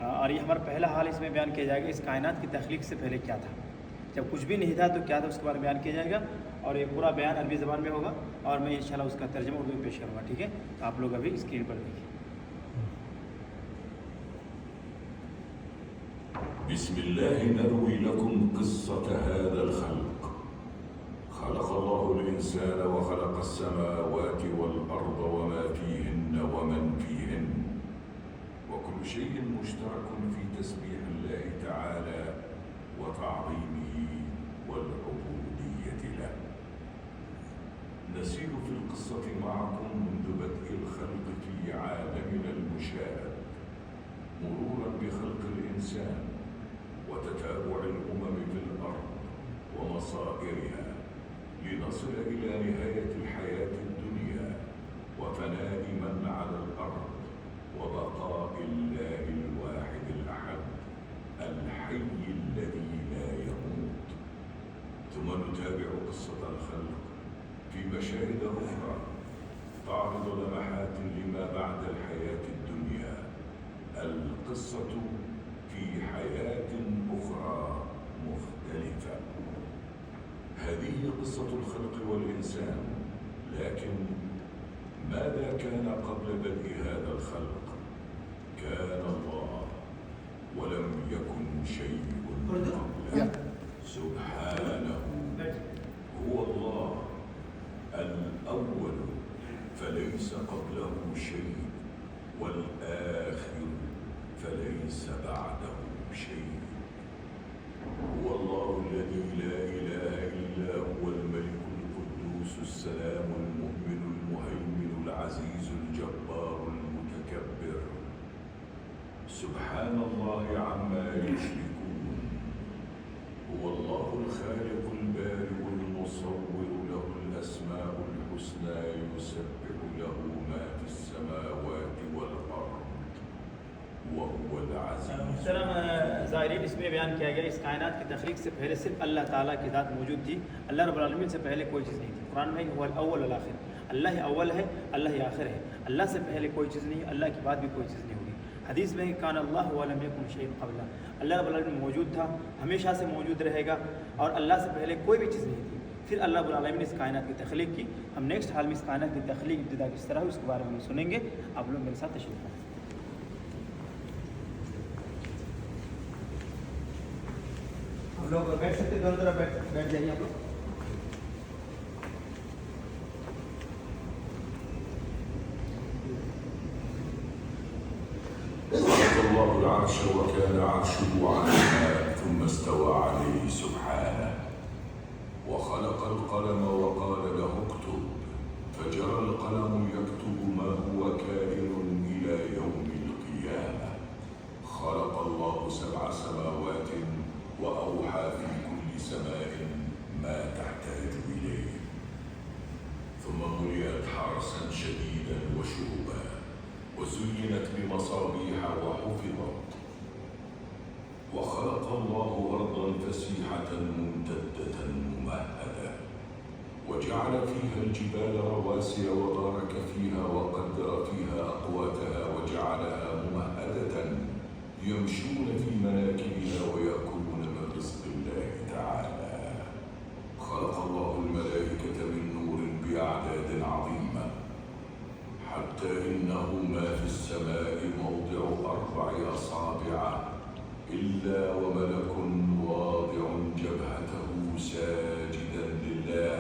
اور یہ ہمارا پہلا حال اس میں بیان کیا جائے گا اس کائنات کی تخلیق سے پہلے کیا تھا، جب کچھ بھی نہیں تھا تو کیا تھا اس کے بارے میں بیان کیا جائے گا، اور یہ پورا بیان عربی زبان میں ہوگا اور میں انشاءاللہ اس کا ترجمہ اردو میں پیش کروں گا، ٹھیک ہے؟ تو آپ لوگ ابھی اسکرین پر دیکھیے۔ بسم الله نروي لكم قصة هذا الخلق. خلق الله الإنسان وخلق السماوات والأرض وما فيهن ومن فيهن، وكل شيء مشترك في تسبيح الله تعالى وتعظيمه والعبودية له. نسير في القصة معكم منذ بدء الخلق في عالمنا المشاهد، مرورا بخلق الإنسان وتتابع الأمم في الأرض ومصائرها، لنصل إلى نهاية الحياة الدنيا وفناء من على الأرض وبقاء الله الواحد الأحد الحي الذي لا يموت. ثم نتابع قصة الخلق في مشاهد أخرى تعرض لمحات لما بعد الحياة الدنيا، القصة في حياة أخرى مختلفة. هذه قصة الخلق والإنسان، لكن ماذا كان قبل بدء هذا الخلق؟ كان الله ولم يكن شيء قبله سبحانه. هو الله الأول فليس قبله شيء، والآخر فليس بعده شيء. هو الله الذي لا إله إلا هو الملك القدوس السلام المؤمن المهيمن العزيز الجبار المتكبر، سبحان الله عما يشركون. هو الله الخالق البارئ المصور، له الأسماء الحسنى، يسبح له ما في السماوات والأرض وهو العزيز. محترم زائرین، اس میں بیان کیا گیا اس کائنات کی تخلیق سے پہلے صرف اللہ تعالیٰ کی ذات موجود تھی، اللہ رب العالمین سے پہلے کوئی چیز نہیں تھی۔ قرآن میں هو الاول والآخر، اللہ ہی اول ہے، اللہ ہی آخر ہے، اللہ سے پہلے کوئی چیز نہیں، اللہ کی بعد بھی کوئی چیز نہیں ہوگی۔ حدیث میں کان اللہ ولم یکن شیء قبلہ، اللہ رب العالمین موجود تھا، ہمیشہ سے موجود رہے گا، اور اللہ سے پہلے کوئی بھی چیز نہیں تھی۔ پھر اللہ رب العالمین نے اس کائنات کی تخلیق کی۔ ہم نیکسٹ حال میں اس کائنات کی تخلیق ابتدا کس طرح ہوئی اس کے بارے میں سنیں گے، آپ لوگ میرے ساتھ تشریف لائیں۔ آپ لوگ بیٹھ سکتے، دونوں طرف بیٹھ جائیے آپ لوگ۔ الله العرش وكان عرشه على الماء ثم استوى عليه سبحانه، وخلق القلم وقال له اكتب، فجرى القلم يكتب ما هو كائن إلى يوم القيامة. خلق الله 7 سماوات وأوحى في كل سماء ما تحتاج إليه، ثم ملئت حرسا شديدا وشهبا، وزينت بمصابيح وحفظت. وخلق الله أرضا فسيحة ممتدة ممهدة، وجعل فيها الجبال رواسي وبارك فيها وقدر فيها أقواتها وجعلها ممهدة يمشون في مناكبها ويأكلون من رزق الله تعالى. خلق الله الملائكة من نور بأعداد عظيمة، حتى إنه ما في السماء موضع 4 أصابع إلا وملك واضع جبهته ساجدا لله،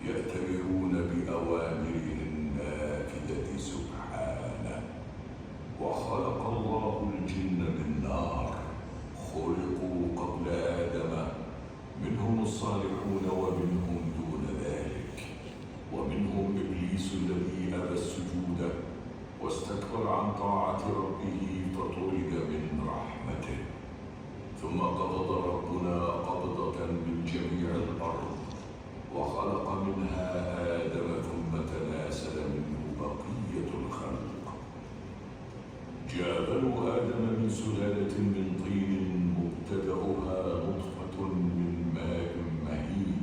يأتمرون بأوامره النافذة سبحانه. وخلق الله الجن من نار، خلقوا قبل آدم، منهم الصالحون ومنهم دون ذلك، ومنهم إبليس الذي أبى السجود واستكبر عن طاعة ربه فطرد من رحمته. ثم قبض ربنا قبضة من جميع الأرض، وخلق منها آدم ثم تناسل منه بقية الخلق. جاء بنو آدم من سلالة من طين مبتدأها نطفة من ماء مهين،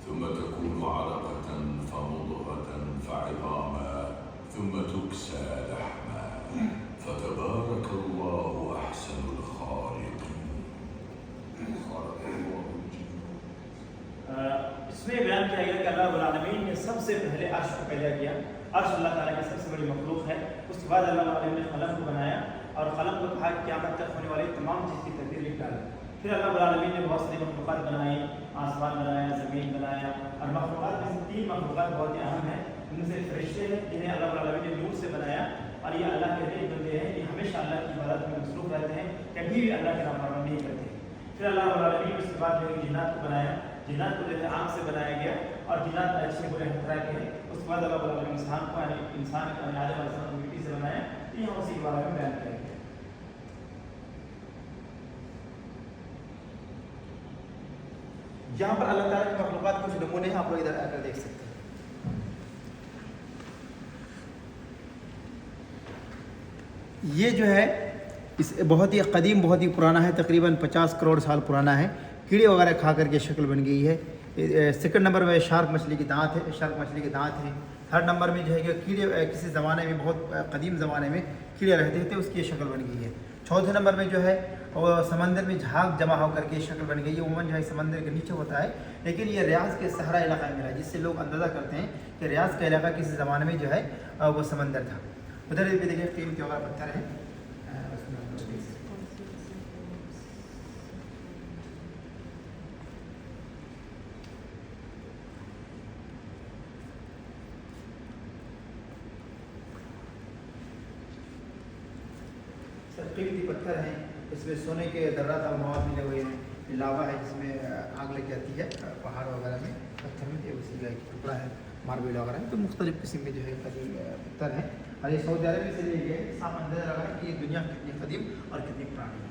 ثم تكون علقة فمضغة فعظاما، ثم تكسى لحما، فتبارك میں بیان کیا گیا کہ اللہ رب العالمین نے سب سے پہلے عرش کو پیدا کیا. عرش اللہ تعالیٰ کی سب سے بڑی مخلوق ہے. اس کے بعد اللہ رب العالمین نے قلم کو بنایا اور قلم کو کہا کہ قیامت تک ہونے والی تمام چیز کی تقدیر لکھ ڈالی. پھر اللہ رب العالمین نے بہت ساری مخلوقات بنائی, آسمان بنایا, زمین بنایا, اور مخلوقات میں سے 3 مخلوقات بہت ہی اہم ہیں. ان سے فرشتے ہیں جنہیں اللہ رب العالمین نے نور سے بنایا, اور یہ اللہ کے نیک بندے ہیں, یہ ہمیشہ اللہ کی عبادت میں مصروف رہتے ہیں, کبھی بھی اللہ کی نافرمانی نہیں کرتے. پھر اللہ رب العالمین نے اس کے بعد جو ہے جنات کو بنایا. جنات کو جو ہے آنکھ سے بنایا گیا, اور جنات اچھے برے ہر طرح کے ہیں. اس کے بعد اللہ رب العالمین انسان کو آدم علیہ السلام کو مٹی سے بنایا. یہاں اسی کے بارے میں بیان کیا گیا. یہاں پر اللہ تعالیٰ کی مخلوقات کچھ نمونے ہیں, آپ لوگ ادھر آ کر دیکھ سکتے ہیں. یہ جو ہے اس بہت ہی قدیم, بہت ہی پرانا ہے, تقریباً 50 کروڑ سال پرانا ہے. کیڑے وغیرہ کھا کر کے شکل بن گئی ہے. سیکنڈ نمبر میں شارک مچھلی کے دانت ہے, شارک مچھلی کے دانت ہیں. تھرڈ نمبر میں جو ہے کہ کیڑے کسی زمانے میں, بہت قدیم زمانے میں کیڑے رہتے تھے, اس کی شکل بن گئی ہے. چوتھے نمبر میں جو ہے وہ سمندر میں جھاگ جمع ہو کر کے شکل بن گئی ہے. عموماً جو ہے سمندر کے نیچے ہوتا ہے, لیکن یہ ریاض کے صحرا علاقہ میں ملا, جس سے لوگ اندازہ کرتے ہیں کہ ریاض کا علاقہ کسی زمانے میں جو ہے وہ سمندر تھا. ادھر بھی دیکھیں قیمتی وغیرہ پتھر ہیں. قیمتی پتھر ہیں, اس میں سونے کے ذرات اور مواد ملے ہوئے ہیں. لاوا ہے جس میں آگ لگ جاتی ہے پہاڑ وغیرہ میں, پتھر میں اسی کا ایک ٹکڑا ہے, ماربل وغیرہ ہے. تو مختلف قسم کے جو ہے قدیم پتھر ہیں, اور یہ سعودی عربیہ سے لیے گئے. صاف اندازہ لگا ہے کہ یہ دنیا کتنی قدیم اور کتنی پرانی ہے.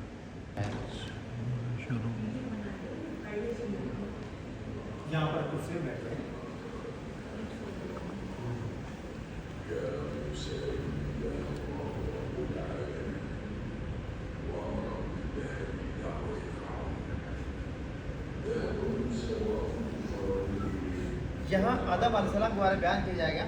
یہاں پر کرسی میں بیٹھ گئے. یہاں آدم علیہ السلام کے بارے میں بیان کیا جائے گا.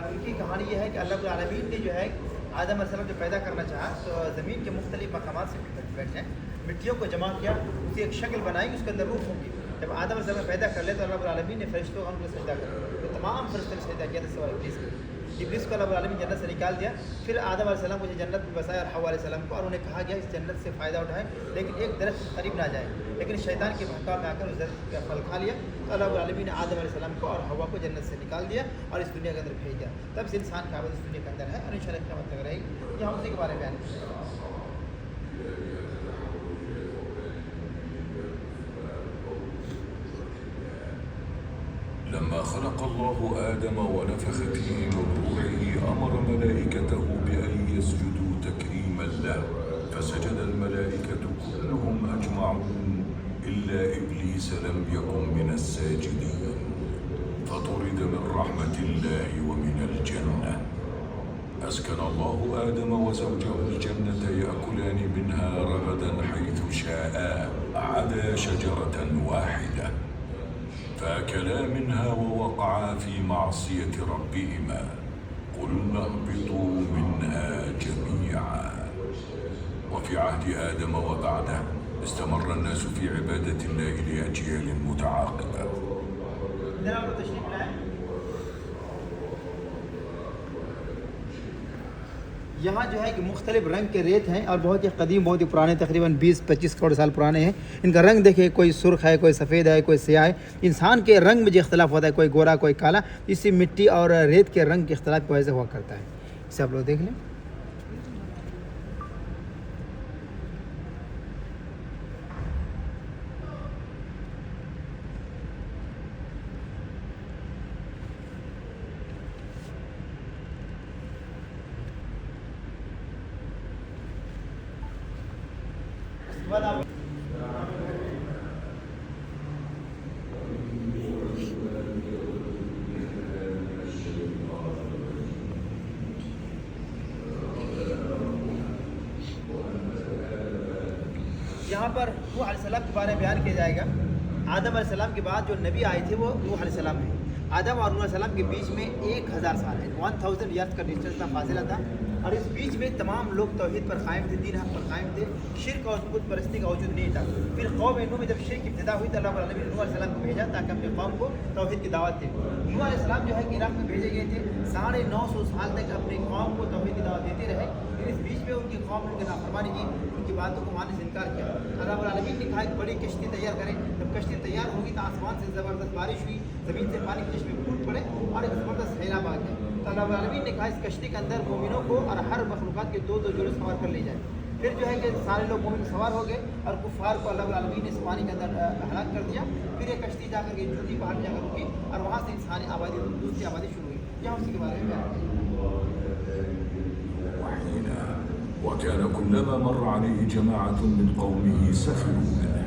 ان کی کہانی یہ ہے کہ اللہ رب العالمین نے جو ہے آدم علیہ السلام جو پیدا کرنا چاہا تو زمین کے مختلف مقامات سے بیٹھ جائیں, مٹیوں کو جمع کیا, اس کی ایک شکل بنائی, اس کے اندر روح ہوگی. جب آدم علیہ السلام پیدا کر لے تو اللہ رب العالمین نے فرشتوں کو ان کو سجدہ کر, تو تمام فرشتوں نے سجدہ کیا تھا سوائے ابلیس کو. ابلیس کو اللہ رب العالمین جنت سے نکال دیا. پھر آدم علیہ السلام کو جنت میں بسایا, اور حوا علیہ السلام کو, اور انہیں کہا گیا اس جنت سے فائدہ اٹھائیں لیکن ایک درخت کے قریب نہ جائیں. لیکن شیطان کے بہکاؤ میں آ کر اس درخت کا پھل کھا لیا. تو اللہ رب العالمین نے آدم علیہ السلام کو اور حوا کو جنت سے نکال دیا اور اس دنیا کے اندر بھیج دیا. تب سے انسان کا عبادت اس دنیا کے اندر ہے, اور انشاءاللہ قیامت تک رہے گی. یہاں اسی کے بارے میں بیان کیا. لما خلق الله آدم ونفخ فيه من روحه أمر ملائكته بأن يسجدوا تكريما له فسجد الملائكة كلهم أجمعون إلا إبليس لم يكن من الساجدين فطرد من رحمة الله ومن الجنة. أسكن الله آدم وزوجه الجنة يأكلان منها رغدا حيث شاءا عدا شجرة واحدة فأكلا منها ووقعا في معصية ربهما قلنا اهبطوا منها جميعا. وفي عهد آدم وبعده استمر الناس في عبادة الله لأجيال متعاقبة. یہاں جو ہے کہ مختلف رنگ کے ریت ہیں اور بہت ہی قدیم, بہت ہی پرانے, تقریباً 20-25 کروڑ سال پرانے ہیں. ان کا رنگ دیکھیں, کوئی سرخ ہے, کوئی سفید ہے, کوئی سیاہ ہے. انسان کے رنگ میں جو اختلاف ہوتا ہے, کوئی گورا کوئی کالا, اسی مٹی اور ریت کے رنگ کے اختلاف کی وجہ سے ہوا کرتا ہے. اسے آپ لوگ دیکھ لیں. یہاں پر نوح علیہ السلام کے بارے میں بیان کیا جائے گا. آدم علیہ السلام کے بعد جو نبی آئے تھے وہ نوح علیہ السلام ہیں. آدم اور نوح علیہ السلام کے بیچ میں 1000 سال ہے, 1000 ایئرس کا ڈسٹینس کا فاصلہ تھا. اور اس بیچ میں تمام لوگ توحید پر قائم تھے، دین حق پر قائم تھے، شرک اور بت پرستی کا وجود نہیں تھا۔ پھر قوم نوح میں جب شرک کی ابتدا ہوئی تو اللہ رب العالمین نے نوح علیہ السلام کو بھیجا تاکہ اپنی قوم کو توحید کی دعوت دے۔ نوح علیہ السلام جو ہے کہ عراق میں بھیجے گئے تھے، 950 سال تک اپنی قوم کو توحید کی دعوت دیتے رہے، لیکن اس بیچ میں ان کی قوم نے ان کی نافرمانی کی، ان کی باتوں کو ماننے سے انکار کیا۔ اللہ رب العالمین نے کہا ایک بڑی کشتی تیار کریں، جب کشتی تیار ہوگی تو آسمان سے زبردست بارش ہوئی، زمین سے پانی کے چشمے پھوٹ پڑے اور ایک زبردست سیلاب آ گیا۔ تو اللہ رب العالمین نے کہا اس کشتی کے اندر مومنوں کو اور ہر مخلوقات کے دو جوڑے سوار کر لے جائے۔ پھر جو ہے کہ سارے لوگ مومن سوار ہو گئے اور کفار کو اللہ رب العالمین نے اس پانی کے اندر ہلاک کر دیا۔ پھر یہ کشتی جا کر کے جوتی پہاڑ جا کر رکی اور وہاں سے انسانی آبادی دوسری آبادی شروع ہوئی۔ یہاں اسی کے بارے میں بیان کیا۔ وكان كلما مر عليه جماعة من قومه سخروا منه.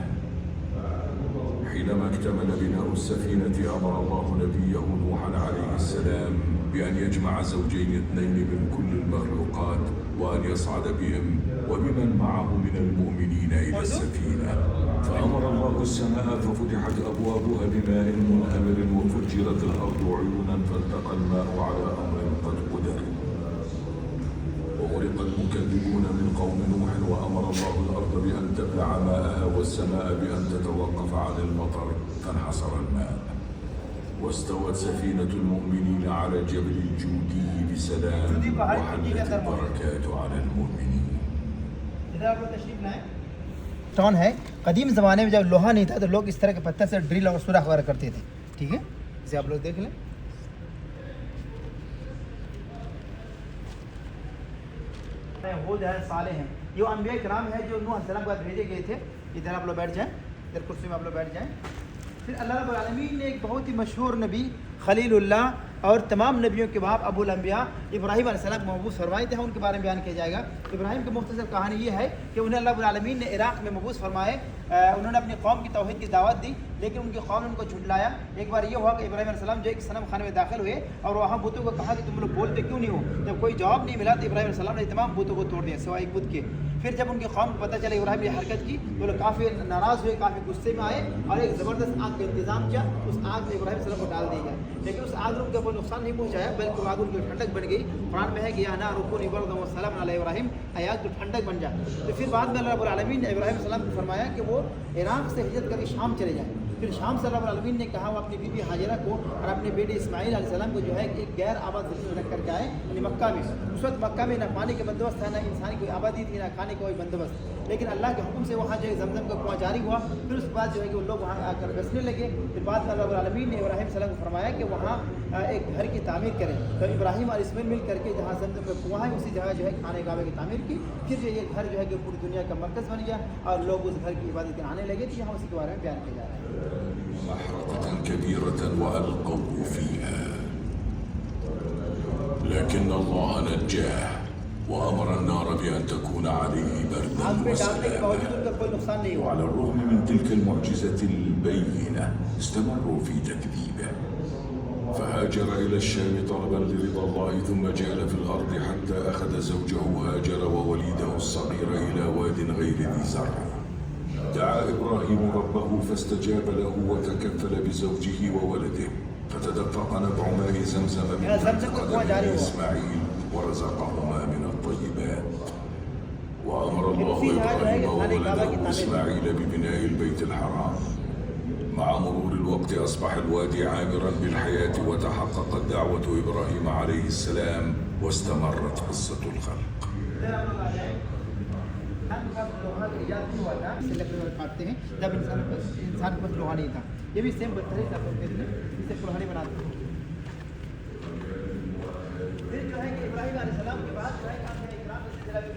حينما اكتمل بناء السفينة أمر الله نبيه نوحا عليه السلام بأن يجمع زوجين اثنين من كل المخلوقات وأن يصعد بهم وبمن معه من المؤمنين إلى السفينة. فأمر الله السماء ففتحت أبوابها بماء منهمر وفجرت الأرض عيونا فالتقى الماء على أمر قد قدر. وغرق المكذبون من قوم نوح وأمر الله الأرض بأن تبلع ماءها والسماء بأن تتوقف عن المطر فانحصر الماء. واستوت سفينة المؤمنين على جبل الجودي بسلام وحلت البركات على المؤمنين. ٹون ہے، قدیم زمانے میں جب لوہا نہیں تھا تو لوگ اس طرح کے پتھر سے ڈرل اور سوراخ وغیرہ کرتے تھے، ٹھیک ہے، اسے آپ لوگ دیکھ لیں۔ وہ جو ہے صالح ہیں، یہ انبیاء کرام ہیں جو نوح علیہ السلام کے بعد بھیجے گئے تھے۔ ادھر آپ لوگ بیٹھ جائیں، ادھر کرسی میں آپ لوگ بیٹھ جائیں۔ پھر اللہ رب العالمین نے ایک بہت ہی مشہور نبی خلیل اللہ اور تمام نبیوں کے باپ ابو الانبیاء ابراہیم علیہ السلام کو مبعوث فرمائے تھے، ان کے بارے میں بیان کیا جائے گا۔ ابراہیم کی مختصر کہانی یہ ہے کہ انہیں اللہ رب العالمین نے عراق میں مبعوث فرمائے، انہوں نے اپنی قوم کی توحید کی دعوت دی، لیکن ان کی قوم نے ان کو جھٹلایا۔ ایک بار یہ ہوا کہ ابراہیم علیہ السلام جو ایک صنم خانے میں داخل ہوئے اور وہاں بتوں کو کہا کہ تم لوگ بولتے کیوں نہیں ہو؟ جب کوئی جواب نہیں ملا تو ابراہیم علیہ السلام نے تمام بتوں کو توڑ دیا سوائے ایک بت کے۔ پھر جب ان کی قوم کو پتہ چلا ابراہیم نے حرکت کی تو لوگ کافی ناراض ہوئے، کافی غصے میں آئے اور ایک زبردست آگ کا انتظام کیا، اس آگ میں ابراہیم علیہ السلام کو ڈال دیا گیا، لیکن اس آگ نے ان کو کوئی نقصان نہیں پہنچایا بلکہ آگ ان کی ٹھنڈک بن گئی۔ قرآن میں ہے کہ یا نار کونی بردا وسلاما علی ابراہیم، آگ تو ٹھنڈک بن جائے۔ تو پھر بعد میں اللہ رب العالمین نے ابراہیم علیہ السلام کو فرمایا کہ وہ عراق سے ہجرت کر کے شام چلے جائیں۔ پھر شام سے رب العالمین نے کہا وہ اپنی بیوی حاجرہ کو اور اپنے بیٹے اسماعیل علیہ السلام کو جو ہے ایک غیر آباد زمین میں رکھ کر کے آئے، یعنی مکہ میں۔ اس وقت مکہ میں نہ پانی کا بندوبست تھا، نہ انسانی کوئی آبادی تھی، نہ کھانے کا کوئی بندوبست، لیکن اللہ کے حکم سے وہاں جو ہے زمزم کا کنواں جاری ہوا۔ پھر اس کے بعد جو ہے کہ وہ لوگ وہاں آ کر بسنے لگے۔ پھر بعد میں رب العالمین نے ابراہیم علیہ السلام کو فرمایا کہ وہاں ایک گھر کی تعمیر کریں، تو ابراہیم اور اسماعیل مل کر کے جہاں زمزم کا کنواں ہے اسی جگہ جو ہے خانہ کعبہ کی تعمیر کی۔ پھر جو یہ گھر جو ہے کہ پوری دنیا کا مرکز بن گیا اور لوگ اس گھر کی عبادت آنے لگے۔ تو یہاں اسی کے بارے میں بیان کیا جا رہا ہے۔ محرقة كبيرة وألقوا فيها لكن الله نجاه وأمر النار بأن تكون عليه بردا وسلاما. وعلى الرغم من تلك المعجزة البينة استمروا في تكذيبه، فهاجر إلى الشام طلبا لرضا الله ثم جعل في الأرض حتى أخذ زوجه هاجر ووليده الصغير إلى واد غير ذي زرع. دعا إبراهيم ربه فاستجاب له وتكفل بزوجه وولده، فتدفق نبع ماء زمزم من تحت قدم إسماعيل ورزقهما من الطيبات. وأمر الله إبراهيم وولده إسماعيل ببناء البيت الحرام. مع مرور الوقت أصبح الوادي عامرا بالحياة وتحققت دعوة إبراهيم عليه السلام واستمرت قصة الخلق. کاٹتے ہیں جب انسان کے پاس لوہا نہیں تھا، یہ بھی سیم پتھر سے کلہاڑی بناتے ہیں۔ پھر جو ہے کہ ابراہیم علیہ السلام کے بعد جو ہے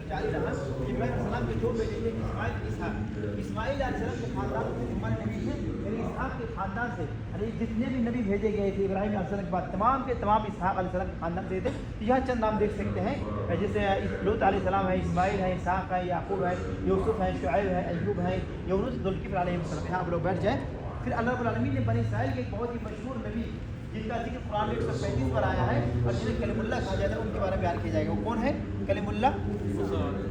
جاری رہا۔ ابراہیم علیہ السلام کے دو بیٹے تھے، اسماعیل اسحاق۔ اسماعیل علیہ السلام کے خاندان سے ہمارے نبی تھے، یعنی اسحاق کے خاندان سے، یعنی جتنے بھی نبی بھیجے گئے تھے ابراہیم علیہ السلام کے بعد تمام کے تمام اسحاق علیہ السلام کے خاندان سے تھے۔ یہاں چند نام دیکھ سکتے ہیں، جیسے لوط علیہ السلام ہے، اسماعیل ہے، اسحاق ہے، یعقوب ہے، یوسف ہے، شعیب ہے، ایوب ہے، یونس، ذوالکفل علیہ السلام۔ یہاں آپ لوگ بیٹھ جائیں۔ پھر اللہ رب العالمین نے بنی اسرائیل کے ایک بہت ہی مشہور نبی جن کا ذکر قرآن میں 135 پر آیا ہے اور جنہیں کلیم اللہ کہا جاتا ہے، ان کے بارے میں بیان کیا جائے گا۔ وہ کون ہے؟ کلیم اللہ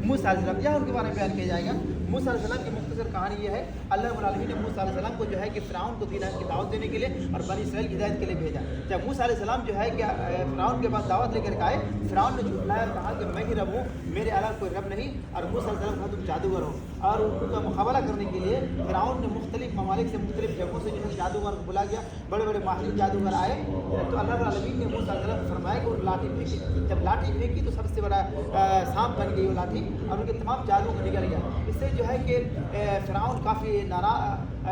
موسیٰ علیہ السلام، یہاں ان کے بارے میں بیان کیا جائے گا۔ موسیٰ علیہ السلام کی مختصر کہانی یہ ہے، اللہ رب العالمین نے موسیٰ علیہ السلام کو جو ہے کہ فرعون کو دین کی دعوت دینے کے لیے اور بنی اسرائیل کی ہدایت کے لیے بھیجا۔ جب موسیٰ علیہ السلام جو ہے کہ فرعون کے پاس دعوت لے کر آئے، فرعون نے جھٹلایا اور کہا کہ میں ہی رب ہوں، میرے علاوہ کوئی رب نہیں، اور موسیٰ علیہ السلام کہا تم جادوگر ہو۔ اور ان کا مقابلہ کرنے کے لیے فرعون نے مختلف ممالک سے مختلف جگہوں سے جو ہے جادوگر کو بلا گیا، بڑے بڑے ماہر جادوگر آئے، تو اللہ رب العالمین نے موسیٰ علیہ السلام کو فرمایا کہ وہ لاٹھی پھینکی۔ جب لاٹھی پھینکی تو سب سے بڑا سانپ بن گئی وہ لاٹھی، اور ان کے تمام جادو کو نکل گیا۔ اس سے جو ہے کہ فرعون کافی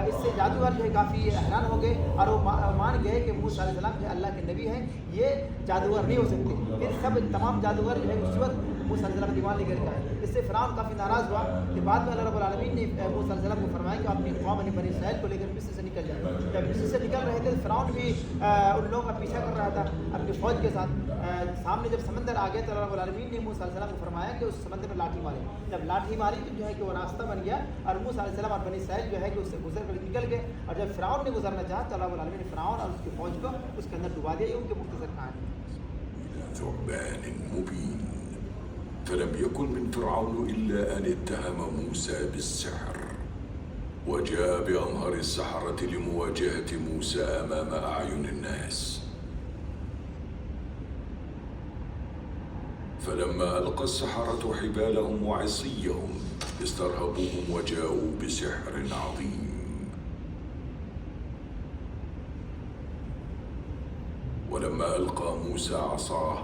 اس سے جادوگر جو ہے کافی حیران ہو گئے، اور وہ مان گئے کہ موسیٰ علیہ السلام جو اللہ کے نبی ہیں، یہ جادوگر نہیں ہو سکتے۔ پھر سب تمام جادوگر جو ہے اس وقت موسیٰ علیہ السلام دیوان لے کر گئے۔ اس سے فرعون کافی ناراض ہوا کہ بعد میں اللہ رب العالمین نے موسیٰ علیہ السلام کو فرمایا کہ اپنی قوم بنی اسرائیل کو لے کر مصر سے نکل جائے۔ جب مصر سے نکل رہے تھے فرعون بھی ان لوگوں کا پیچھا کر رہا تھا اپنی فوج کے ساتھ۔ سامنے جب سمندر آ گیا تو اللہ رب العالمین نے موسیٰ علیہ السلام کو فرمایا کہ اس سمندر میں لاٹھی ماری۔ جب لاٹھی ماری تو جو ہے کہ وہ راستہ بن گیا، اور موسیٰ علیہ السلام اور بنی اسرائیل جو ہے کہ اس سے گزر کر نکل گئے۔ اور جب فرعون نے گزرنا چاہا تو اللہ رب العالمین نے فرعون اور اس کی فوج کو اس کے اندر ڈبا دیا۔ یہ ان کے مختصر کہانی۔ ثعبان مبين. فلم يكن من فرعون إلا أن اتهم موسى بالسحر، وجاء بأمهر السحرة لمواجهة موسى أمام أعين الناس. فلما ألقى السحرة حبالهم وعصيهم استرهبوهم وجاءوا بسحر عظيم. ولما ألقى موسى عصاه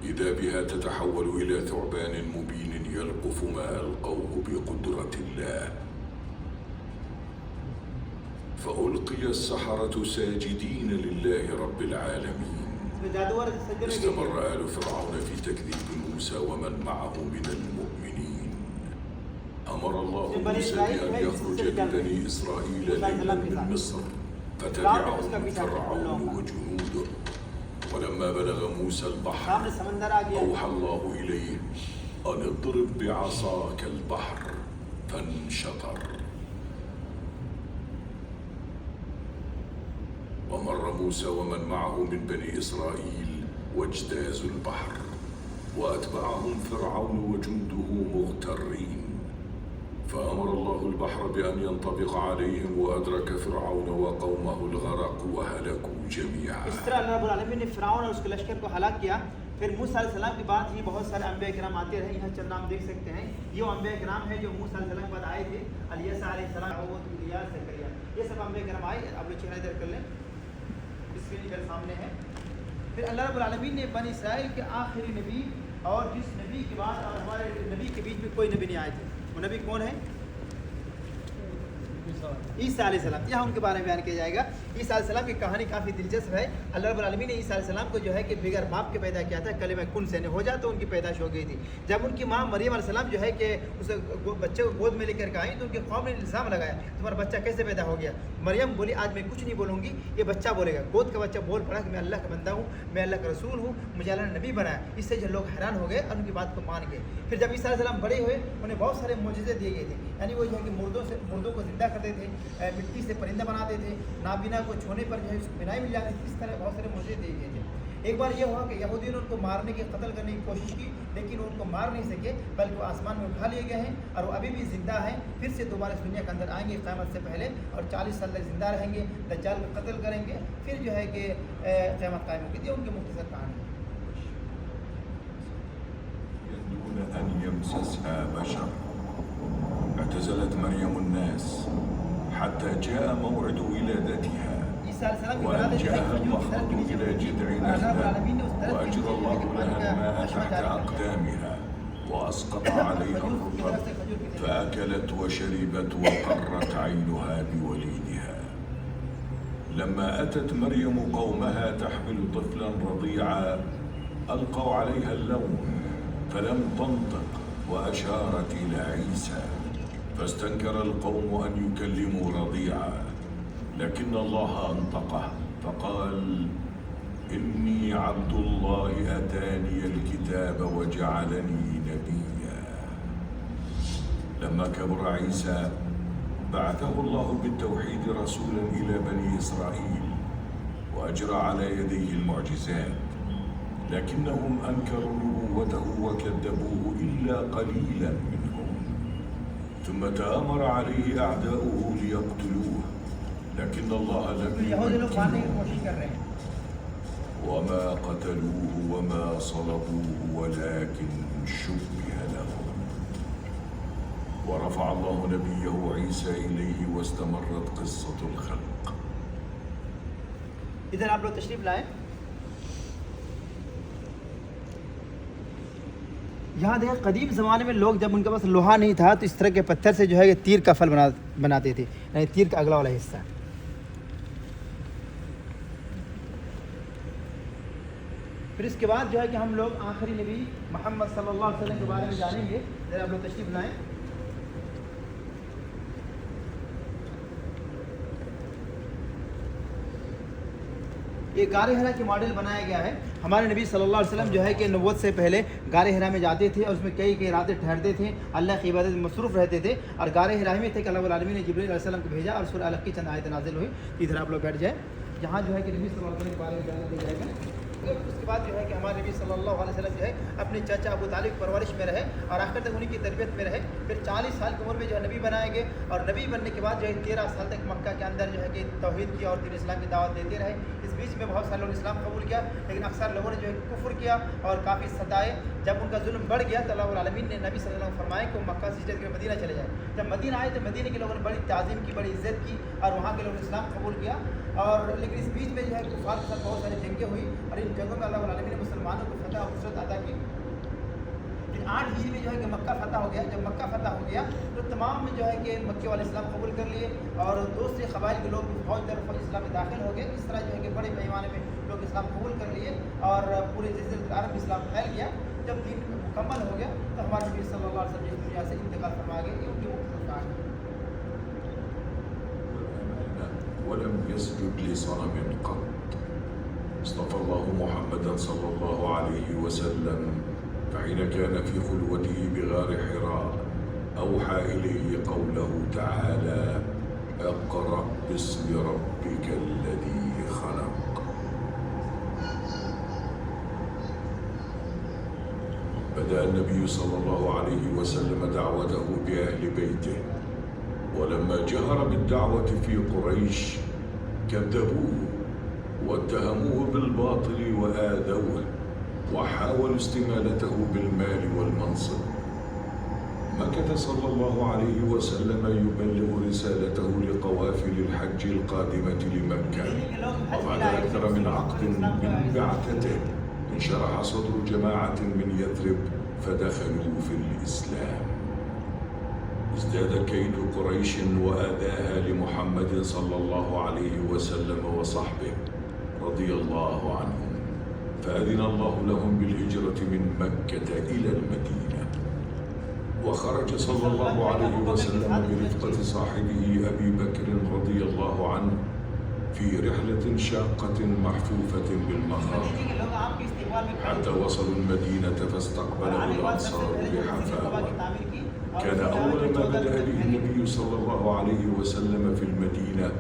إذا بها تتحول إلى ثعبان مبين يلقف ما ألقوه بقدرة الله. فألقي السحرة ساجدين لله رب العالمين. استمر آل فرعون في تكذيب موسى ومن معه من المؤمنين. أمر الله موسى بأن يخرج ببني إسرائيل ليلا من مصر فتبعهم فرعون وجنوده. ولما بلغ موسى البحر أوحى الله إليه أن اضرب بعصاك البحر فانشطر. ومر موسى ومن معه من بني إسرائيل واجتازوا البحر وأتبعهم فرعون وجنده مغترين. فأمر الله البحر بأن ينطبق عليهم وأدرك فرعون وقومه الغرق وهلكوا جميعا. اس طرح اللہ رب العالمین نے فرعون اور اس کے لشکر کو ہلاک کیا۔ پھر موسیٰ علیہ السلام کے بعد ہی بہت سارے انبیاء کرام آتے رہے، یہاں چند نام دیکھ سکتے ہیں۔ یہ وہ انبیاء کرام ہیں جو موسیٰ علیہ السلام کے بعد آئے تھے، الیسع علیہ السلام، الیاس، زکریا، یہ سب انبیاء کرام آئے۔ آپ لوگ چہرہ ادھر کر لیں، اسکرین میرے سامنے ہے۔ پھر اللہ رب العالمین نے بنی اسرائیل کے آخری نبی اور جس نبی کے بعد اور ہمارے نبی کے بیچ میں کوئی نبی نہیں آئے تھے، وہ نبی کون ہے؟ عیسیٰ علیہ السلام۔ یہاں ان کے بارے میں بیان کیا جائے گا۔ عیسیٰ علیہ السلام کی کہانی کافی دلچسپ ہے۔ اللہ رب العالمین نے عیسیٰ علیہ السلام کو جو ہے کہ بغیر باپ کے پیدا کیا تھا، کلمہ کن سے ہو جا تو ان کی پیدائش ہو گئی تھی۔ جب ان کی ماں مریم علیہ السلام جو ہے کہ اس بچے کو گود میں لے کر کے آئیں تو ان کی قوم نے الزام لگایا تمہارا بچہ کیسے پیدا ہو گیا؟ مریم بولی آج میں کچھ نہیں بولوں گی، یہ بچہ بولے گا۔ گود کا بچہ بول پڑا کہ میں اللہ کا بندہ ہوں، میں اللہ کا رسول ہوں، مجھے اللہ نے نبی بنایا۔ اس سے جو لوگ حیران ہو گئے اور ان کی بات کو مان گئے۔ پھر جب عیسیٰ علیہ السلام بڑے ہوئے انہیں بہت سارے معجزے دیے گئے تھے، یعنی وہ جو ہے کہ مردوں کو زندہ کرتے تھے، مٹی سے پرندہ بناتے تھے، نابینا کو چھونے پر جو ہے اس کو بینائی مل جاتی تھی۔ اس طرح بہت سارے معجزے دیے گئے تھے۔ ایک بار یہ ہوا کہ یہودیوں نے ان کو مارنے کی، قتل کرنے کی کوشش کی، لیکن وہ ان کو مار نہیں سکے، بلکہ وہ آسمان میں اٹھا لیے گئے ہیں اور وہ ابھی بھی زندہ ہیں۔ پھر سے دوبارہ اس دنیا کے اندر آئیں گے قیامت سے پہلے، اور 40 سال تک زندہ رہیں گے، دجال کو قتل کریں گے، پھر جو ہے کہ قیامت قائم ہوگی۔ یہ ان کی مختصر کہانی ہے۔ يدون أن يمسسها بشر. اعتزلت مريم الناس حتى جاء موعد ولادتها وألجأها المخرج إلى جذع نخلة وأجرى الله لها الماء تحت أقدامها وأسقط عليها الرطب فأكلت وشربت وقرت عينها بوليدها. لما أتت مريم قومها تحمل طفلا رضيعا ألقوا عليها اللوم فلم تنطق وأشارت إلى عيسى فاستنكر القوم أن يكلموا رضيعا، لكن الله أنطقه فقال إني عبد الله أتاني الكتاب وجعلني نبيا. لما كبر عيسى بعثه الله بالتوحيد رسولا إلى بني إسرائيل وأجرى على يديه المعجزات. لكنهم أنكروا نبوته وكذبوه إلا قليلا منهم. ثم تآمر عليه أعداؤه ليقتلوه، لكن الله لم يمكنه وما قتلوه وما صلبوه ولكن شبه لهم. ورفع الله نبيه عيسى إليه واستمرت قصة الخلق. ادھر آپ لوگ تشریف لائیں. یہاں دیکھیں قدیم زمانے میں لوگ جب ان کے پاس لوہا نہیں تھا تو اس طرح کے پتھر سے جو ہے تیر کا پھل بناتے تھے، یعنی تیر کا اگلا والا حصہ. پھر اس کے بعد جو ہے کہ ہم لوگ آخری نبی محمد صلی اللہ علیہ وسلم کے بارے میں جانیں گے. ذرا آپ لوگ تشریف لائیں. یہ غار ہرا کی ماڈل بنایا گیا ہے. ہمارے نبی صلی اللہ علیہ وسلم جو ہے کہ نبوت سے پہلے غار ہرا میں جاتے تھے اور اس میں کئی راتیں ٹھہرتے تھے، اللہ کی عبادت میں مصروف رہتے تھے. اور غار ہرا میں تھے کہ اللہ العالمین نے جبرائیل علیہ السلام کو بھیجا اور سورہ الق کی چند آیتیں نازل ہوئی. ادھر آپ لوگ بیٹھ جائیں. جہاں جو ہے کہ نبی صلی اللہ علیہ وسلم کے بارے میں جاننے دیا جائے گا. اس کے بعد جو ہے کہ ہمارے نبی صلی اللہ علیہ وسلم جو ہے اپنے چاچا ابو طالب کی پرورش میں رہے اور آخر تک انہیں کی تربیت میں رہے. پھر 40 سال کی عمر میں جو ہے نبی بنائے گئے اور نبی بننے کے بعد جو ہے 13 سال تک مکہ کے اندر جو ہے کہ توحید کی اور دین اسلام کی دعوت دیتے رہے. اس بیچ میں بہت سارے لوگوں نے اسلام قبول کیا، لیکن اکثر لوگوں نے جو ہے کفر کیا اور کافی ستائے. جب ان کا ظلم بڑھ گیا تو اللہ العالمین نے نبی صلی اللہ علیہ وسلم فرمایا کہ وہ مکہ سے ہجرت کر مدینہ چلے جائیں. جب مدینہ آئے تو مدینہ کے لوگوں نے بڑی تعظیم کی، بڑی عزت کی اور وہاں کے لوگوں نے اسلام قبول کیا. اور لیکن اس بیچ میں جو ہے کفار کے ساتھ بہت ساری جنگیں ہوئی اور ان جنگوں میں اللہ العالمین نے مسلمانوں کو فتح اور نصرت عطا کی. پھر 8 ہجری میں جو ہے کہ مکہ فتح ہو گیا. جب مکہ فتح ہو گیا تو تمام میں جو ہے کہ مکے والے اسلام قبول کر لیے اور دوسرے قبائل کے لوگ فوج در فوج اسلام میں داخل ہو گئے. اس طرح جو ہے کہ بڑے پیمانے میں لوگ اسلام قبول کر لیے اور پورے جزیرۃ العرب میں اسلام پھیل گیا. جب دین مکمل ہو گیا تو ہمارے نبی صلی اللہ علیہ وسلم اس دنیا سے انتقال فرما گئے. یہ ان کی مختصر ولم يسجد لصنم قط. اصطفى الله محمدا صلى الله عليه وسلم فحين كان في خلوته بغار حراء أوحى إليه قوله تعالى اقرأ باسم ربك الذي خلق. بدأ النبي صلى الله عليه وسلم دعوته بأهل بيته، ولما جهر بالدعوة في قريش كذبوه واتهموه بالباطل وآذوه وحاولوا استمالته بالمال والمنصب. مكث صلى الله عليه وسلم يبلغ رسالته لقوافل الحج القادمة لمكة، وبعد أكثر من عقد من بعثته انشرح صدر جماعة من يثرب فدخلوا في الإسلام. ازداد كيد قريش وآذاها لمحمد صلى الله عليه وسلم وصحبه رضي الله عنهم، فأذن الله لهم بالهجرة من مكة إلى المدينة. وخرج صلى الله عليه وسلم برفقة صاحبه أبي بكر رضي الله عنه في رحلة شاقة محفوفة بالمخاطر حتى وصلوا المدينة فاستقبله الأنصار بحفاوة. كان أول ما بدأ به النبي صلى الله عليه وسلم في المدينة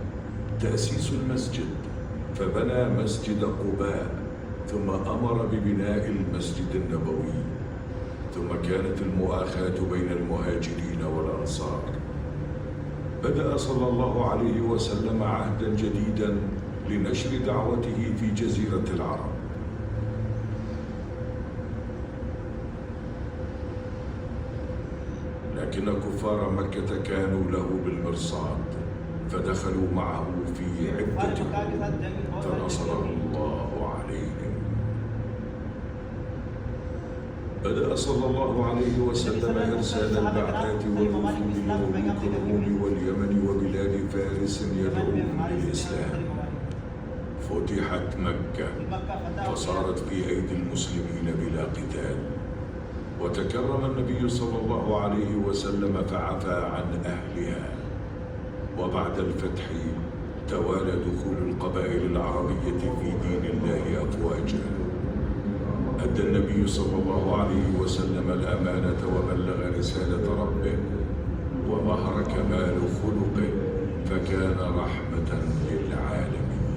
تأسيس المسجد، فبنى مسجد قباء ثم أمر ببناء المسجد النبوي، ثم كانت المؤاخاة بين المهاجرين والأنصار. بدأ صلى الله عليه وسلم عهدا جديدا لنشر دعوته في جزيرة العرب. لكن كفار مكة كانوا له بالمرصاد فدخلوا معه في عدة فنصره الله عليهم. بدأ صلى الله عليه وسلم إرسال البعثات والوفود لملوك الروم واليمن وبلاد فارس يدعوهم للإسلام. فتحت مكة فصارت في أيدي المسلمين بلا قتال، وتكرم النبي صلى الله عليه وسلم فعفى عن أهلها. وبعد الفتح توالى دخول القبائل العربية في دين الله أفواجا. أدى النبي صلى الله عليه وسلم الأمانة وبلغ رسالة ربه وظهر كمال خلقه فكان رحمة للعالمين.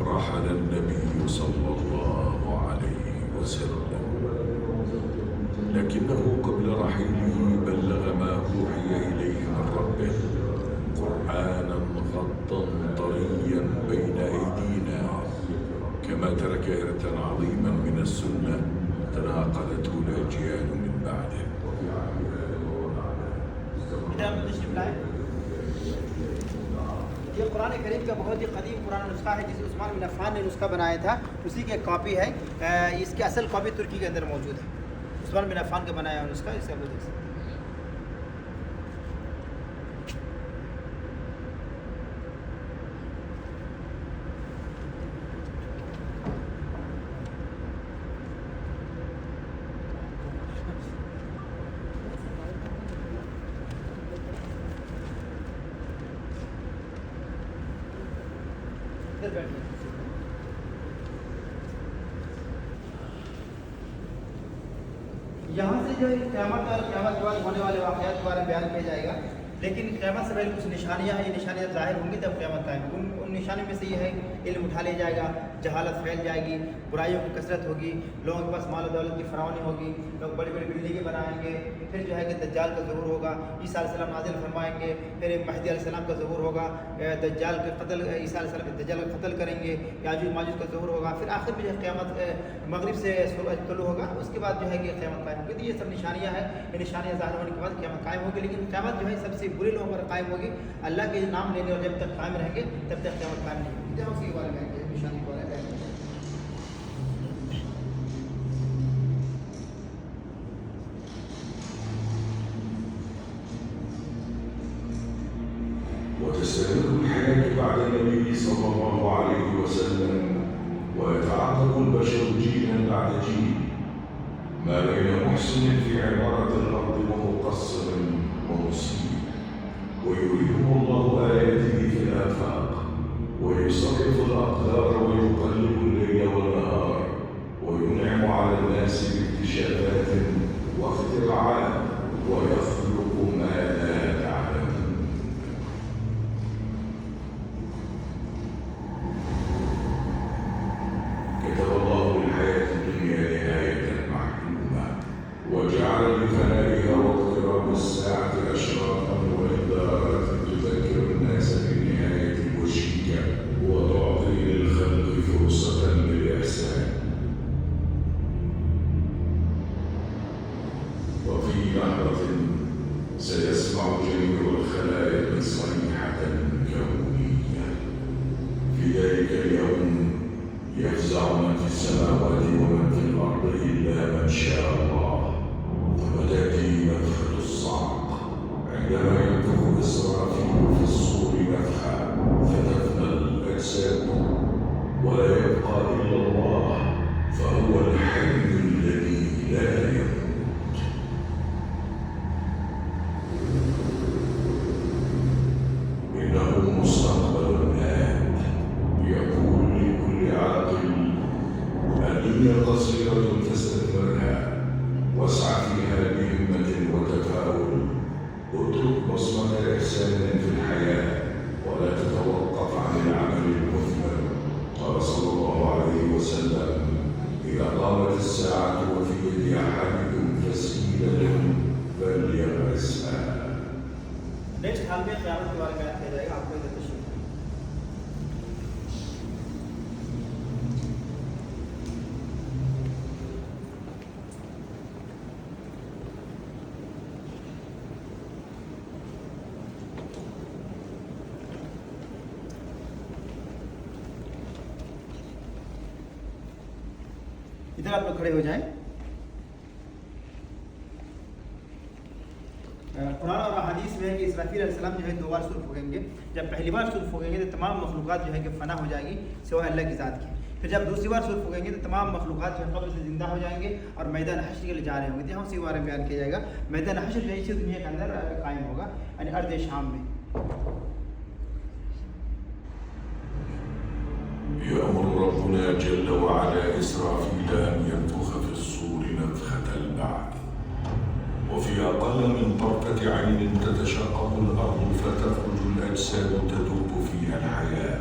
رحل النبي صلى الله عليه وسلم، لكنه قبل رحيله بلغ ما أوحي إليه من ربه قرآنا غضا طريا بين أيدينا، كما ترك إرثا عظيما من السنة تناقلته الأجيال من بعده. یہ قرآن کریم کا بہت ہی قدیم پرانا نسخہ ہے جسے عثمان بن عفان نے نسخہ بنایا تھا، اسی کی ایک کاپی ہے. اس کی اصل کاپی ترکی کے اندر موجود ہے. عثمان بن عفان کا بنایا ہوا نسخہ، اسے آپ لوگ دیکھ سکتے ہیں. یہاں سے جو قیامت اور قیامت کے بعد ہونے والے واقعات کے بارے میں بیان کیا جائے گا، لیکن قیامت سے پہلے کچھ نشانیاں ہیں. یہ نشانیاں ظاہر ہوں گی تب قیامت قائم ہوگی. ان نشانیوں میں سے یہ ہے علم اٹھا لیا جائے گا، جہالت پھیل جائے گی، برائیوں کی کثرت ہوگی، لوگوں کے پاس مال و دولت کی فراوانی ہوگی، لوگ بڑی بڑی بلڈنگیں بنائیں گے. پھر جو ہے کہ دجال کا ظہور ہوگا، عیسیٰ علیہ السلام نازل فرمائیں گے. پھر مہدی علیہ السلام کا ظہور ہوگا، دجال کے قتل، عیسیٰ علیہ السلام دجال کا قتل کریں گے، یاجوج ماجوج کا ظہور ہوگا. پھر آخر میں جو ہے قیامت مغرب سے سورج طلوع ہوگا، اس کے بعد جو ہے کہ قیامت قائم ہوگی. تو یہ سب نشانیاں ہیں. یہ نشانیاں ظاہر ہونے کے بعد قیامت قائم ہوگی. لیکن قیامت جو ہے سب سے برے لوگوں پر قائم ہوگی. اللہ کے نام لینے اور جب تک قائم رہیں گے تب تک قیامت قائم نہیں ہوگی. اس کے بارے میں نشانی کے بارے میں وتستمر الحياة بعد النبي صلى الله عليه وسلم، ويتعاقب البشر جيلا بعد جيل، ما بين محسن في عمارة الأرض ومقصر ومسيء، ويريهم الله آياته في الآفاق، ويصرف الأقدار ويقلب الليل والنهار، وينعم على الناس باكتشافات واختراعات، ويخلق ما لا تعلمون. كتب الله للحياة الدنيا نهاية معلومة، وجعل لفنائها واقتراب الساعة أشراطا وإنذارات تذكر الناس بالنهاية المشركة، وتعطي للخلق فرصة للإحسان. وفي لحظة سيسمع جميع الخلائق صيحة كونية. في ذلك اليوم يفزع من في السماوات ومن في الأرض إلا من شاء الله، ثم تأتي نفخة الصعق عندما ينفخ إسرافيل في الصور نفخة فتفنى الأجساد، ولا يبقى إلا الله، فهو الحي الذي لا يموت. إنه مستقبل آت يقول لكل عاقل: الدنيا قصيرة فاستثمرها، واسعى فيها بهمة وتفاؤل، اترك بصمة إحسان في الحياة، ولا تتوقف عن العمل المثمر. قال صلى الله عليه وسلم: إذا قامت الساعة وفي يد أحدكم فسيلة فليغرسها. نیکسٹ حال میں قیامت کے بارے میں بیان کیا جائے گا. آپ کو ادھر تشریف ادھر آپ لوگ کھڑے ہو جائیں. قرآن اور احادیث میں ہے کہ اسرافیل علیہ السلام جو ہے 2 بار سور پھونکیں گے. جب پہلی بار سور پھونکیں گے تو تمام مخلوقات جو ہے کہ فنا ہو جائے گی سوائے اللہ کی ذات کی. پھر جب دوسری بار سور پھونکیں گے تو تمام مخلوقات جو ہے قبر سے زندہ ہو جائیں گے اور میدان حشر کے لیے جا رہے ہوں گے. جہاں اسی بارے میں بیان کیا جائے گا. میدان حشر جو ہے اسی دنیا کے اندر قائم ہوگا، یعنی ارض شام میں. يأمر ربنا جل وعلا إسرافيل أن ينفخ في الصور نفخة البعث، وفي أقل من طرفة عين تتشقق الأرض فتخرج الأجساد تدب فيها الحياة.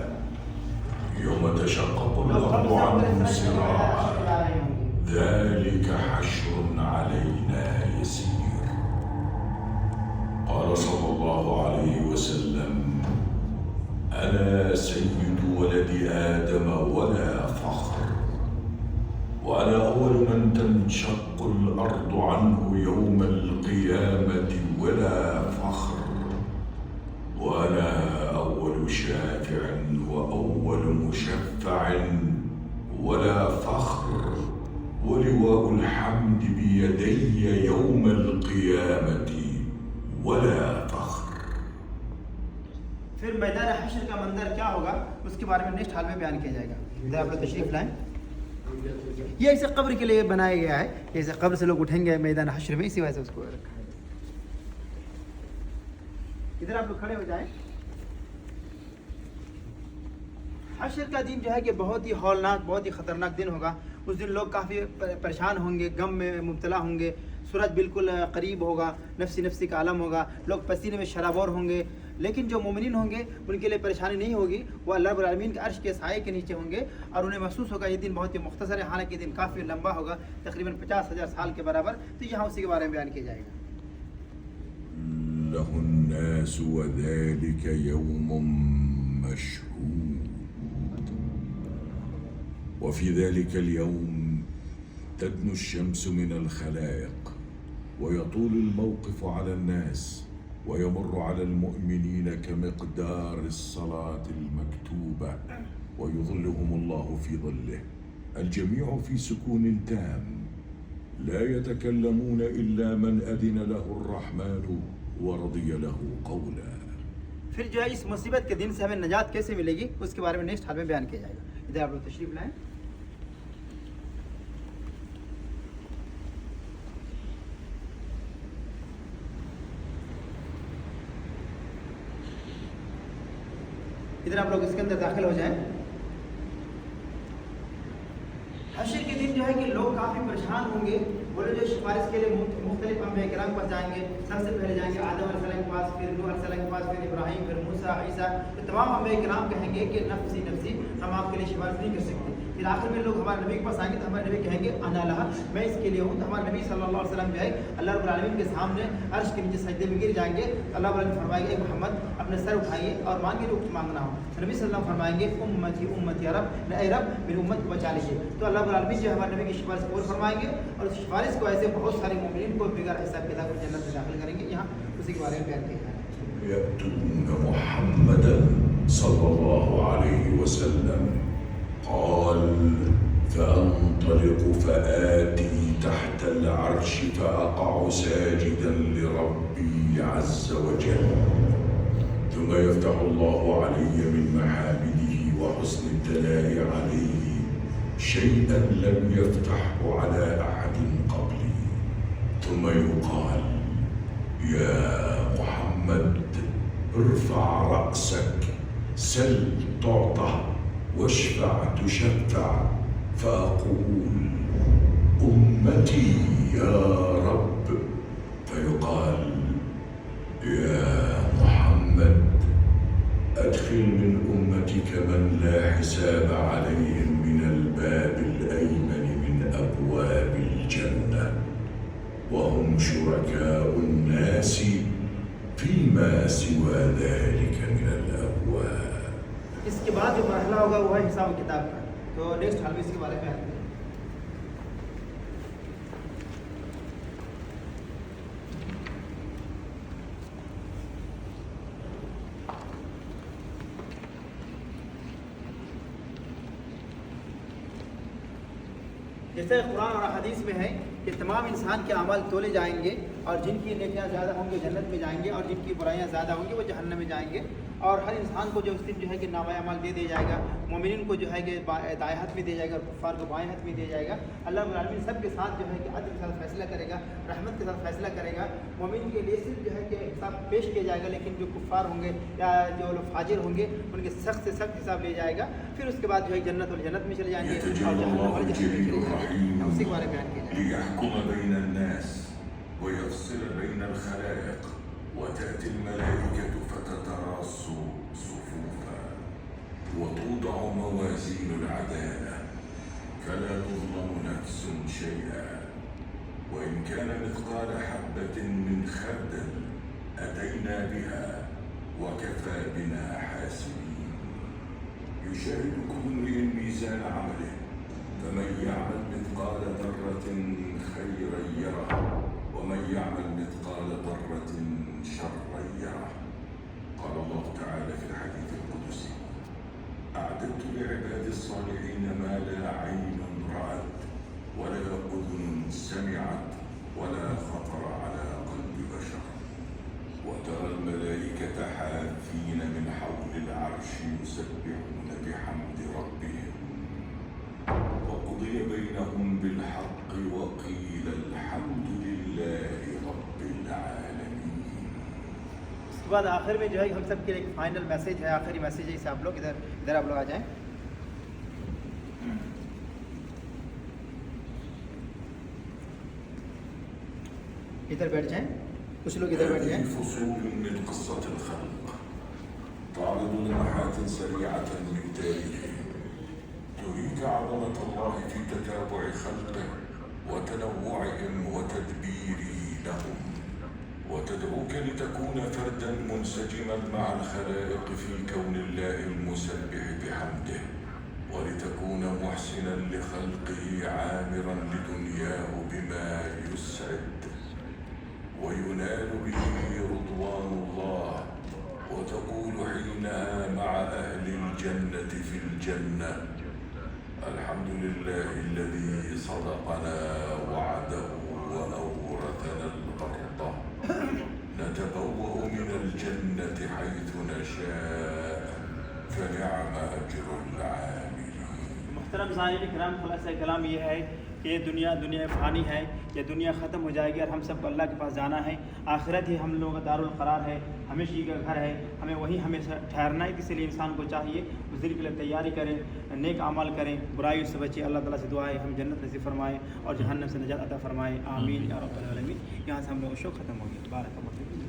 يوم تشقق الأرض عنهم سراعا ذلك حشر علينا يسير. قال صلى الله عليه وسلم: أنا سيد ولد آدم ولا فخر، وأنا أول من تنشق الأرض عنه يوم القيامة ولا فخر، وأنا أول شافع وأول مشفع ولا فخر، ولواء الحمد بيدي يوم القيامة ولا فخر. پھر میدان حشر کا منظر کیا ہوگا اس کے بارے میں نیکسٹ حال میں بیان کیا جائے گا. ادھر آپ لوگ تشریف لائیں. یہ اسے قبر کے لیے بنایا گیا ہے کہ اسے قبر سے لوگ اٹھیں گے میدان حشر میں, اسی وجہ سے اس کو رکھا ہے. ادھر آپ لوگ کھڑے ہو جائیں. حشر کا دن جو ہے کہ بہت ہی ہولناک, بہت ہی خطرناک دن ہوگا. اس دن لوگ کافی پریشان ہوں گے, غم میں مبتلا ہوں گے. سورج بالکل قریب ہوگا, نفسی نفسی کا عالم ہوگا, لوگ پسینے میں شرابور ہوں گے. لیکن جو مومنین ہوں گے ان کے لیے پریشانی نہیں ہوگی, وہ اللہ رب العالمین کے عرش کے سائے کے نیچے ہوں گے اور انہیں محسوس ہوگا یہ دن بہت ہی مختصر ہے, حالانکہ یہ دن کافی لمبا ہوگا, تقریباً 50,000 سال کے برابر. تو یہاں اسی کے بارے میں بیان کیا جائے گا. له الناس وذلك يوم مشهود وفي ذلك اليوم تدنو الشمس من الخلائق ويطول الموقف على الناس ويمر على المؤمنين كمقدار الصلاة المكتوبة ويظلهم الله في ظله. الجميع في سكون تام لا يتكلمون إلا من أذن له الرحمن ورضي له قولا. پھر جو ہے اس مصیبت کے دن سے ہمیں نجات کیسے ملے گی اس کے بارے میں نیکسٹ حال میں بیان کیا جائے گا. ادھر آپ لوگ تشریف لائیں. ادھر آپ لوگ اس کے اندر داخل ہو جائیں. حشر کے دن جو ہے کہ لوگ کافی پریشان ہوں گے. وہ لوگ جو سفارش کے لیے مختلف انبیاء کرام پاس جائیں گے. سب سے پہلے جائیں گے آدم علیہ السلام کے پاس, پھر نوح علیہ السلام کے پاس, پھر ابراہیم, پھر موسیٰ, عیسیٰ. تو تمام انبیاء کرام کہیں گے کہ نفسی نفسی, ہم آپ کے لیے سفارش نہیں کر سکتے. پھر آخر میں لوگ ہمارے نبی کے پاس آئیں گے تو ہمارے نبی کہیں گے انا لہا, میں اس کے لیے ہوں. تو ہمارے نبی صلی اللہ علیہ وسلم جو ہے اللہ رب العالمین کے سامنے عرش کے نیچے سجدے میں گر جائیں گے. اللہ رب العالمین فرمائیں گے محمد اپنے سر اٹھائیے اور مانگے جو کچھ مانگنا ہو. نبی صلی اللہ علیہ وسلم فرمائیں گے امتی امتی رب, اے رب میری امت کو بچا لیجیے. تو اللہ رب العالمین جو ہمارے نبی کی سفارش قبول فرمائیں گے اور اس سفارش کو ایسے بہت سارے مومنین کو بغیر حساب کتاب کو جنت میں داخل کریں گے. یہاں اسی کے بارے میں بیان کیا ہے. يأتون محمدا صلى الله عليه وسلم قال فأنطلق فآتي تحت العرش فأقع ساجدا لربي عز وجل ثم يفتح الله علي من محامده وحسن الثناء عليه شيئا لم يفتحه على أحد قبلي ثم يقال يا محمد ارفع رأسك سل تعطى واشفع تشفع فأقول أمتي يا رب فيقال يا محمد أدخل من أمتك من لا حساب عليهم من الباب الأيمن من أبواب الجنة وهم شركاء الناس فيما سوى ذلك من الأبواب. اس کے بعد جو مرحلہ ہوگا وہ ہے حساب کتاب کا. تو نیکسٹ حال میں اس کے بارے میں آتے ہیں. جیسے قرآن اور حدیث میں ہے کہ تمام انسان کے اعمال تولے جائیں گے اور جن کی نیکیاں زیادہ ہوں گے جنت میں جائیں گے اور جن کی برائیاں زیادہ ہوں گی وہ جہنم میں جائیں گے. اور ہر انسان کو جو اس دن جو ہے کہ نامہ اعمال دے دیا جائے گا. مومنین کو جو ہے کہ دائیں ہاتھ میں دیا جائے گا, کفار کو بائیں ہاتھ میں دیا جائے گا. اللہ رب العالمین سب کے ساتھ جو ہے کہ عدل کے ساتھ فیصلہ کرے گا, رحمت کے ساتھ فیصلہ کرے گا. مومن کے لیے صرف جو ہے کہ حساب پیش کیا جائے گا, لیکن جو کفار ہوں گے یا جو لوگ فاجر ہوں گے ان کے سخت سے سخت حساب لیا جائے گا. پھر اس کے بعد جو ہے جنت اور جنت میں چلے جائیں گے اور جہنم اور جہنم میں چلے جائیں گے. اسی کے بارے میں بیان کیا جائے گا. ليحكم بين الناس ويفصل بين الخلائق وتأتي الملائكة فتتراص صفوفا وتوضع موازين العدالة فلا تظلم نفس شيئا وإن كان مثقال حبة من خردل أتينا بها وكفى بنا حاسبين. يشاهد كل امرئ ميزان عمله فمن يعمل مثقال ذرة خيرا يره ومن يعمل مثقال ذرة شرا يره. قال الله تعالى في الحديث القدسي: أعددت لعبادي الصالحين ما لا عين رأت ولا أذن سمعت ولا خطر على قلب بشر. وترى الملائكة حافين من حول العرش يسبحون بحمد ربهم وقضي بينهم بالحق وقيل الحمد لله رب العالمين. اس کے بعد آخر میں جو ہے ہم سب کے لیے ایک فائنل میسیج ہے، آخری میسیج ہے، اسے آپ لوگ ادھر آپ لوگ آ جائیں. ادھر بیٹھ جائیں، کچھ لوگ ادھر بیٹھ جائیں. فصول من قصة الخلق تعرض لمحات سريعة من تاريخه تريك عظمة الله في تتابع خلقه وتنوعهم وتدبيره لهم، وتدعوك لتكون فردا منسجما مع الخلائق في كون الله المسبح بحمده، ولتكون محسنا لخلقه عامرا لدنياه بما يسعد وينال به رضوان الله، وتقول حينها مع أهل الجنة في الجنة: الحمد لله الذي صدقنا وعده وأورثنا الأرض نتبوأ من الجنة حيث نشاء فنعم أجر العاملين. محترم سامعین کرام، خلاصہ کلام یہ ہے کہ یہ دنیا فانی ہے، یہ دنیا ختم ہو جائے گی اور ہم سب کو اللہ کے پاس جانا ہے. آخرت ہی ہم لوگوں کا دارالقرار ہے، ہمیشگی کا گھر ہے، ہمیں وہی ہمیشہ ٹھہرنا ہے. اسی لیے انسان کو چاہیے اس دن کے لیے تیاری کریں، نیک اعمال کریں، برائیوں سے بچیں. اللہ تعالیٰ سے دعا ہے ہم جنت نصیب فرمائے اور جہنم سے نجات عطا فرمائے. آمین یا رب العالمین. یہاں سے ہم لوگ شو ختم ہو گیا. بارک اللہ فیکم.